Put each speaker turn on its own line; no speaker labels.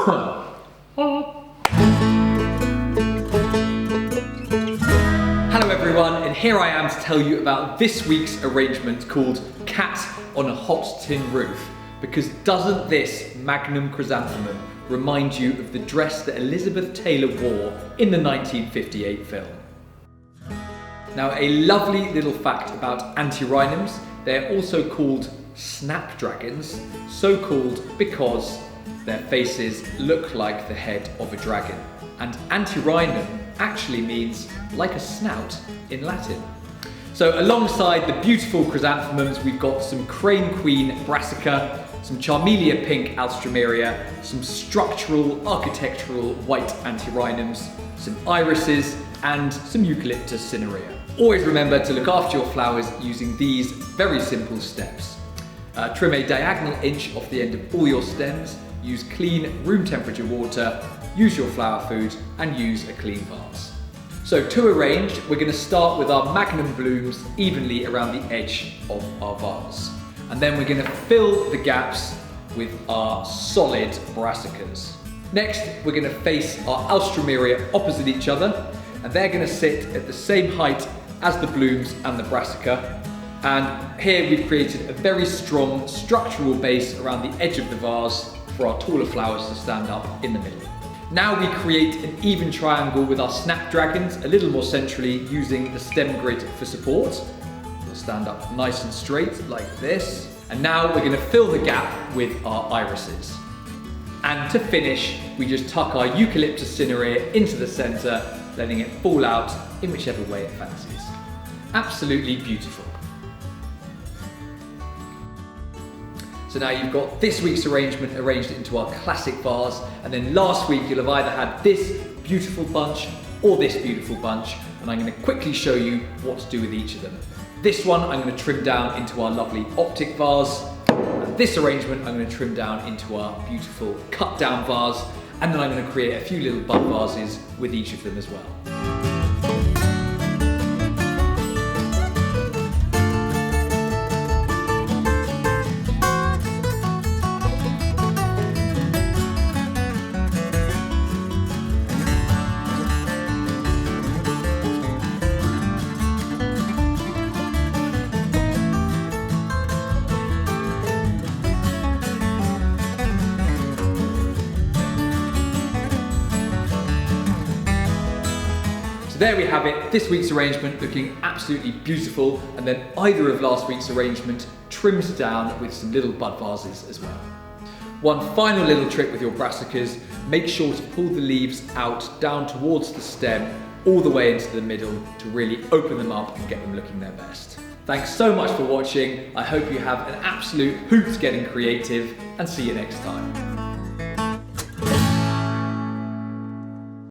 Hello everyone, and here I am to tell you about this week's arrangement called Cat on a Hot Tin Roof. Because doesn't this magnum chrysanthemum remind you of the dress that Elizabeth Taylor wore in the 1958 film? Now, a lovely little fact about antirrhinums: they're also called snapdragons, so called because their faces look like the head of a dragon. And antirrhinum actually means like a snout in Latin. So alongside the beautiful chrysanthemums, we've got some crane queen brassica, some charmelia pink alstroemeria, some structural architectural white antirrhinums, some irises, and some eucalyptus cinerea. Always remember to look after your flowers using these very simple steps. Trim a diagonal inch off the end of all your stems, use clean room temperature water, use your flower food, and use a clean vase. So to arrange, we're going to start with our magnum blooms evenly around the edge of our vase. And then we're going to fill the gaps with our solid brassicas. Next, we're going to face our alstroemeria opposite each other, and they're going to sit at the same height as the blooms and the brassica. And here we've created a very strong structural base around the edge of the vase for our taller flowers to stand up in the middle. Now we create an even triangle with our snapdragons a little more centrally, using the stem grid for support. They'll stand up nice and straight like this. And now we're going to fill the gap with our irises. And to finish, we just tuck our eucalyptus cinerea into the centre, letting it fall out in whichever way it fancies. Absolutely beautiful. So now you've got this week's arrangement arranged into our classic vase, and then last week you'll have either had this beautiful bunch or this beautiful bunch, and I'm going to quickly show you what to do with each of them. This one I'm going to trim down into our lovely optic vase, and this arrangement I'm going to trim down into our beautiful cut down vase, and then I'm going to create a few little bud vases with each of them as well. So there we have it, this week's arrangement looking absolutely beautiful, and then either of last week's arrangement trimmed down with some little bud vases as well. One final little trick with your brassicas: make sure to pull the leaves out down towards the stem all the way into the middle to really open them up and get them looking their best. Thanks so much for watching. I hope you have an absolute hoot getting creative, and see you next time.